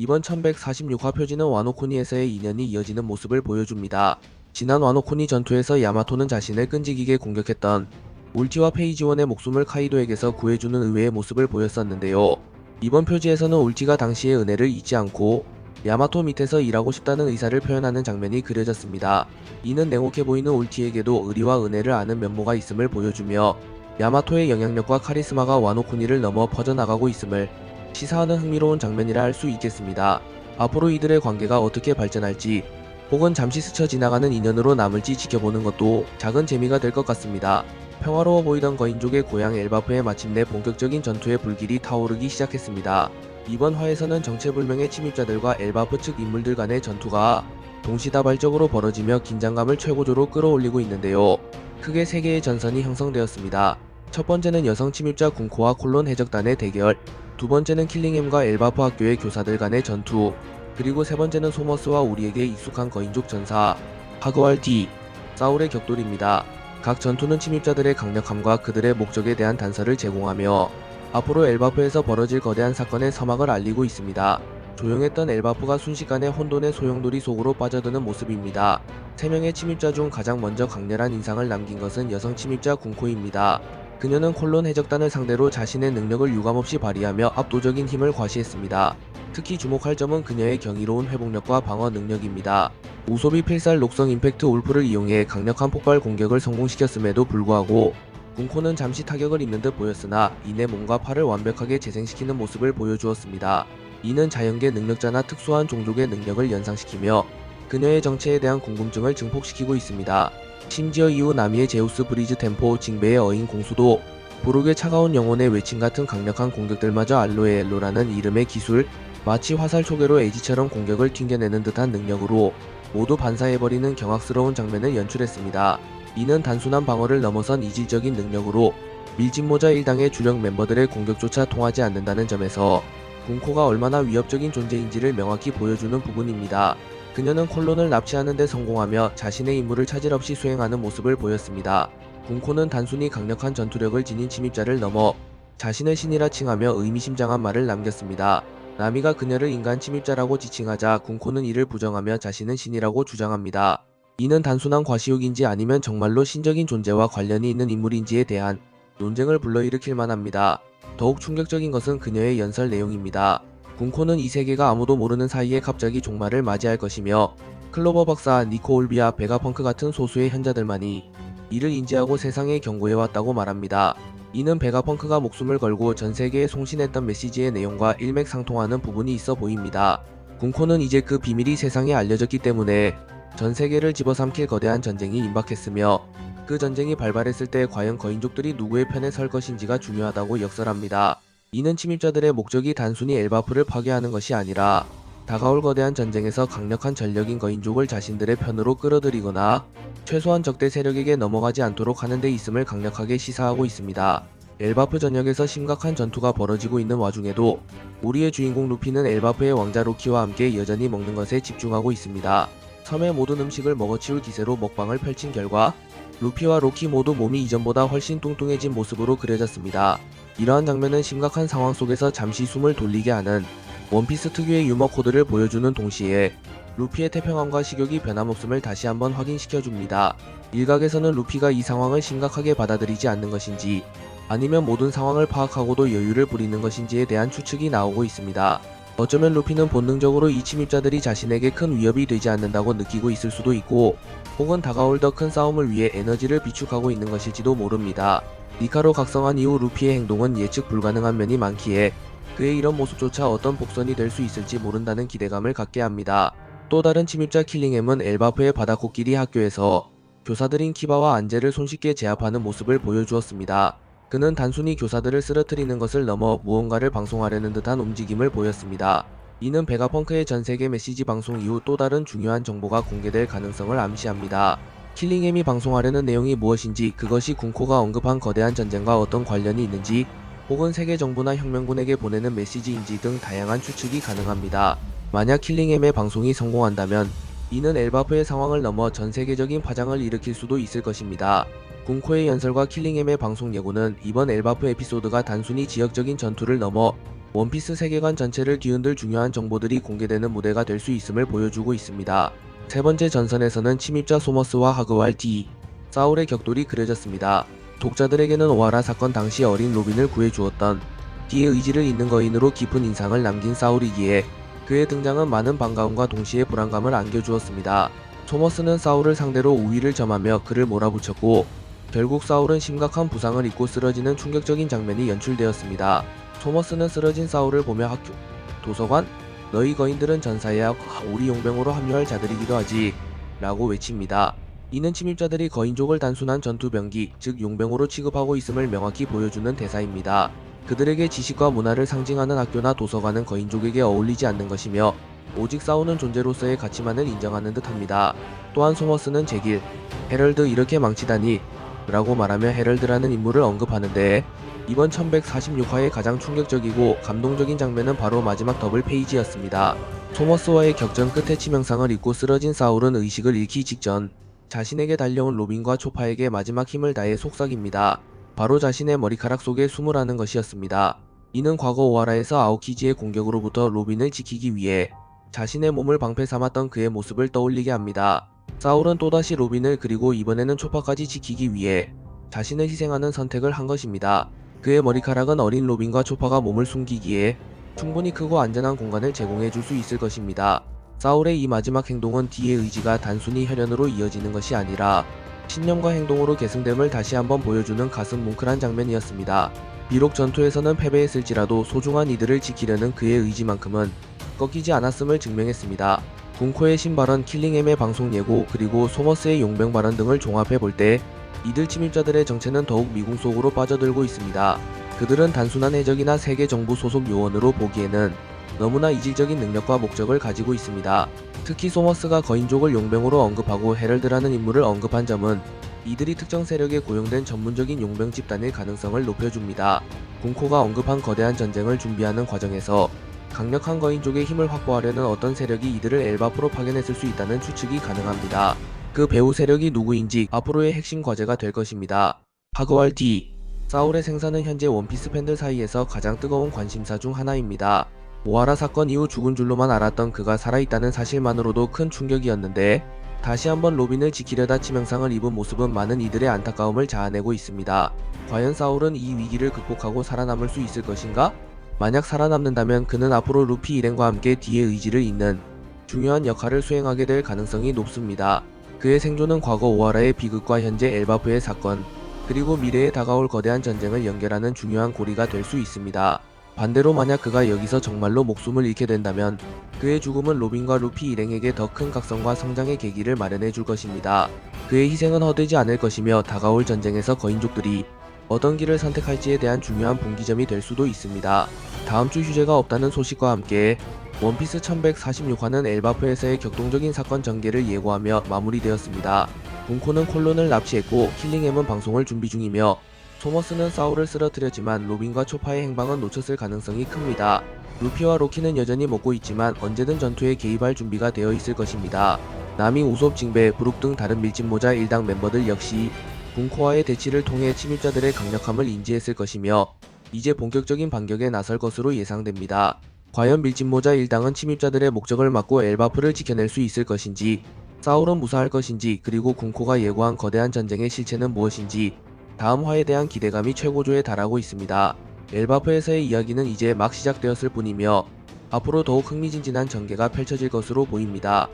이번 1146화 표지는 와노코니에서의 인연이 이어지는 모습을 보여줍니다. 지난 와노코니 전투에서 야마토는 자신을 끈질기게 공격했던 울티와 페이지원의 목숨을 카이도에게서 구해주는 의외의 모습을 보였었는데요. 이번 표지에서는 울티가 당시의 은혜를 잊지 않고 야마토 밑에서 일하고 싶다는 의사를 표현하는 장면이 그려졌습니다. 이는 냉혹해 보이는 울티에게도 의리와 은혜를 아는 면모가 있음을 보여주며 야마토의 영향력과 카리스마가 와노코니를 넘어 퍼져나가고 있음을 시사하는 흥미로운 장면이라 할 수 있겠습니다. 앞으로 이들의 관계가 어떻게 발전할지 혹은 잠시 스쳐 지나가는 인연으로 남을지 지켜보는 것도 작은 재미가 될 것 같습니다. 평화로워 보이던 거인족의 고향 엘바프에 마침내 본격적인 전투의 불길이 타오르기 시작했습니다. 이번 화에서는 정체불명의 침입자들과 엘바프 측 인물들 간의 전투가 동시다발적으로 벌어지며 긴장감을 최고조로 끌어올리고 있는데요. 크게 3개의 전선이 형성되었습니다. 첫 번째는 여성 침입자 군코와 콜론 해적단의 대결, 두 번째는 킬링엠과 엘바프 학교의 교사들 간의 전투, 그리고 세 번째는 소머스와 우리에게 익숙한 거인족 전사 하그왈 사울의 격돌입니다. 각 전투는 침입자들의 강력함과 그들의 목적에 대한 단서를 제공하며 앞으로 엘바프에서 벌어질 거대한 사건의 서막을 알리고 있습니다. 조용했던 엘바프가 순식간에 혼돈의 소용돌이 속으로 빠져드는 모습입니다. 3명의 침입자 중 가장 먼저 강렬한 인상을 남긴 것은 여성 침입자 군코입니다. 그녀는 콜론 해적단을 상대로 자신의 능력을 유감없이 발휘하며 압도적인 힘을 과시했습니다. 특히 주목할 점은 그녀의 경이로운 회복력과 방어 능력입니다. 우소비 필살 녹성 임팩트 울프를 이용해 강력한 폭발 공격을 성공시켰음에도 불구하고 군코는 잠시 타격을 입는 듯 보였으나 이내 몸과 팔을 완벽하게 재생시키는 모습을 보여주었습니다. 이는 자연계 능력자나 특수한 종족의 능력을 연상시키며 그녀의 정체에 대한 궁금증을 증폭시키고 있습니다. 심지어 이후 나미의 제우스 브리즈 템포, 징베의 어인 공수도, 부룩의 차가운 영혼의 외침 같은 강력한 공격들마저 알로에 엘로라는 이름의 기술, 마치 화살 초계로 에지처럼 공격을 튕겨내는 듯한 능력으로 모두 반사해버리는 경악스러운 장면을 연출했습니다. 이는 단순한 방어를 넘어선 이질적인 능력으로 밀짚모자 1당의 주력 멤버들의 공격조차 통하지 않는다는 점에서 군코가 얼마나 위협적인 존재인지를 명확히 보여주는 부분입니다. 그녀는 콜론을 납치하는 데 성공하며 자신의 임무를 차질 없이 수행하는 모습을 보였습니다. 군코는 단순히 강력한 전투력을 지닌 침입자를 넘어 자신을 신이라 칭하며 의미심장한 말을 남겼습니다. 나미가 그녀를 인간 침입자라고 지칭하자 군코는 이를 부정하며 자신은 신이라고 주장합니다. 이는 단순한 과시욕인지 아니면 정말로 신적인 존재와 관련이 있는 인물인지에 대한 논쟁을 불러일으킬 만합니다. 더욱 충격적인 것은 그녀의 연설 내용입니다. 군코는 이 세계가 아무도 모르는 사이에 갑자기 종말을 맞이할 것이며 클로버 박사, 니코 올비아, 베가펑크 같은 소수의 현자들만이 이를 인지하고 세상에 경고해왔다고 말합니다. 이는 베가펑크가 목숨을 걸고 전 세계에 송신했던 메시지의 내용과 일맥상통하는 부분이 있어 보입니다. 군코는 이제 그 비밀이 세상에 알려졌기 때문에 전 세계를 집어삼킬 거대한 전쟁이 임박했으며 그 전쟁이 발발했을 때 과연 거인족들이 누구의 편에 설 것인지가 중요하다고 역설합니다. 이는 침입자들의 목적이 단순히 엘바프를 파괴하는 것이 아니라 다가올 거대한 전쟁에서 강력한 전력인 거인족을 자신들의 편으로 끌어들이거나 최소한 적대 세력에게 넘어가지 않도록 하는 데 있음을 강력하게 시사하고 있습니다. 엘바프 전역에서 심각한 전투가 벌어지고 있는 와중에도 우리의 주인공 루피는 엘바프의 왕자 로키와 함께 여전히 먹는 것에 집중하고 있습니다. 섬의 모든 음식을 먹어치울 기세로 먹방을 펼친 결과 루피와 로키 모두 몸이 이전보다 훨씬 뚱뚱해진 모습으로 그려졌습니다. 이러한 장면은 심각한 상황 속에서 잠시 숨을 돌리게 하는 원피스 특유의 유머 코드를 보여주는 동시에 루피의 태평함과 식욕이 변함없음을 다시 한번 확인시켜줍니다. 일각에서는 루피가 이 상황을 심각하게 받아들이지 않는 것인지 아니면 모든 상황을 파악하고도 여유를 부리는 것인지에 대한 추측이 나오고 있습니다. 어쩌면 루피는 본능적으로 이 침입자들이 자신에게 큰 위협이 되지 않는다고 느끼고 있을 수도 있고 혹은 다가올 더 큰 싸움을 위해 에너지를 비축하고 있는 것일지도 모릅니다. 니카로 각성한 이후 루피의 행동은 예측 불가능한 면이 많기에 그의 이런 모습조차 어떤 복선이 될 수 있을지 모른다는 기대감을 갖게 합니다. 또 다른 침입자 킬링엠은 엘바프의 바다코끼리 학교에서 교사들인 키바와 안젤을 손쉽게 제압하는 모습을 보여주었습니다. 그는 단순히 교사들을 쓰러뜨리는 것을 넘어 무언가를 방송하려는 듯한 움직임을 보였습니다. 이는 베가펑크의 전세계 메시지 방송 이후 또 다른 중요한 정보가 공개될 가능성을 암시합니다. 킬링엠이 방송하려는 내용이 무엇인지, 그것이 군코가 언급한 거대한 전쟁과 어떤 관련이 있는지, 혹은 세계 정부나 혁명군에게 보내는 메시지인지 등 다양한 추측이 가능합니다. 만약 킬링엠의 방송이 성공한다면 이는 엘바프의 상황을 넘어 전 세계적인 파장을 일으킬 수도 있을 것입니다. 군코의 연설과 킬링엠의 방송 예고는 이번 엘바프 에피소드가 단순히 지역적인 전투를 넘어 원피스 세계관 전체를 뒤흔들 중요한 정보들이 공개되는 무대가 될 수 있음을 보여주고 있습니다. 세 번째 전선에서는 침입자 소머스와 하그왈 D, 사울의 격돌이 그려졌습니다. 독자들에게는 오하라 사건 당시 어린 로빈을 구해주었던 D의 의지를 잇는 거인으로 깊은 인상을 남긴 사울이기에 그의 등장은 많은 반가움과 동시에 불안감을 안겨주었습니다. 소머스는 사울을 상대로 우위를 점하며 그를 몰아붙였고 결국 사울은 심각한 부상을 입고 쓰러지는 충격적인 장면이 연출되었습니다. 소머스는 쓰러진 사울을 보며 학교, 도서관, 너희 거인들은 전사야 우리 용병으로 합류할 자들이기도 하지 라고 외칩니다. 이는 침입자들이 거인족을 단순한 전투병기, 즉 용병으로 취급하고 있음을 명확히 보여주는 대사입니다. 그들에게 지식과 문화를 상징하는 학교나 도서관은 거인족에게 어울리지 않는 것이며 오직 싸우는 존재로서의 가치만을 인정하는 듯합니다. 또한 소머스는 제길, 헤럴드 이렇게 망치다니 라고 말하며 헤럴드라는 인물을 언급하는데 이번 1146화의 가장 충격적이고 감동적인 장면은 바로 마지막 더블 페이지였습니다. 소머스와의 격전 끝에 치명상을 입고 쓰러진 사울은 의식을 잃기 직전 자신에게 달려온 로빈과 초파에게 마지막 힘을 다해 속삭입니다. 바로 자신의 머리카락 속에 숨으라는 것이었습니다. 이는 과거 오하라에서 아오키지의 공격으로부터 로빈을 지키기 위해 자신의 몸을 방패 삼았던 그의 모습을 떠올리게 합니다. 사울은 또다시 로빈을 그리고 이번에는 초파까지 지키기 위해 자신을 희생하는 선택을 한 것입니다. 그의 머리카락은 어린 로빈과 초파가 몸을 숨기기에 충분히 크고 안전한 공간을 제공해 줄 수 있을 것입니다. 사울의 이 마지막 행동은 D의 의지가 단순히 혈연으로 이어지는 것이 아니라 신념과 행동으로 계승됨을 다시 한번 보여주는 가슴 뭉클한 장면이었습니다. 비록 전투에서는 패배했을지라도 소중한 이들을 지키려는 그의 의지만큼은 꺾이지 않았음을 증명했습니다. 군코의 신발언, 킬링엠의 방송 예고, 그리고 소머스의 용병 발언 등을 종합해볼 때 이들 침입자들의 정체는 더욱 미궁 속으로 빠져들고 있습니다. 그들은 단순한 해적이나 세계 정부 소속 요원으로 보기에는 너무나 이질적인 능력과 목적을 가지고 있습니다. 특히 소머스가 거인족을 용병으로 언급하고 헤럴드라는 인물을 언급한 점은 이들이 특정 세력에 고용된 전문적인 용병 집단일 가능성을 높여줍니다. 군코가 언급한 거대한 전쟁을 준비하는 과정에서 강력한 거인족의 힘을 확보하려는 어떤 세력이 이들을 엘바프로 파견했을 수 있다는 추측이 가능합니다. 그 배후 세력이 누구인지 앞으로의 핵심 과제가 될 것입니다. 하그왈 D. 사울의 생사는 현재 원피스 팬들 사이에서 가장 뜨거운 관심사 중 하나입니다. 오하라 사건 이후 죽은 줄로만 알았던 그가 살아있다는 사실만으로도 큰 충격이었는데 다시 한번 로빈을 지키려다 치명상을 입은 모습은 많은 이들의 안타까움을 자아내고 있습니다. 과연 사울은 이 위기를 극복하고 살아남을 수 있을 것인가? 만약 살아남는다면 그는 앞으로 루피 일행과 함께 D의 의지를 잇는 중요한 역할을 수행하게 될 가능성이 높습니다. 그의 생존은 과거 오하라의 비극과 현재 엘바프의 사건, 그리고 미래에 다가올 거대한 전쟁을 연결하는 중요한 고리가 될 수 있습니다. 반대로 만약 그가 여기서 정말로 목숨을 잃게 된다면 그의 죽음은 로빈과 루피 일행에게 더 큰 각성과 성장의 계기를 마련해 줄 것입니다. 그의 희생은 헛되지 않을 것이며 다가올 전쟁에서 거인족들이 어떤 길을 선택할지에 대한 중요한 분기점이 될 수도 있습니다. 다음 주 휴재가 없다는 소식과 함께 원피스 1146화는 엘바프에서의 격동적인 사건 전개를 예고하며 마무리되었습니다. 군코는 콜론을 납치했고 킬링엠은 방송을 준비 중이며 소머스는 사울을 쓰러뜨렸지만 로빈과 초파의 행방은 놓쳤을 가능성이 큽니다. 루피와 로키는 여전히 먹고 있지만 언제든 전투에 개입할 준비가 되어 있을 것입니다. 나미, 우솝, 징베, 브룩 등 다른 밀짚모자 일당 멤버들 역시 군코와의 대치를 통해 침입자들의 강력함을 인지했을 것이며 이제 본격적인 반격에 나설 것으로 예상됩니다. 과연 밀짚모자 일당은 침입자들의 목적을 막고 엘바프를 지켜낼 수 있을 것인지, 사울은 무사할 것인지, 그리고 군코가 예고한 거대한 전쟁의 실체는 무엇인지 다음 화에 대한 기대감이 최고조에 달하고 있습니다. 엘바프에서의 이야기는 이제 막 시작되었을 뿐이며 앞으로 더욱 흥미진진한 전개가 펼쳐질 것으로 보입니다.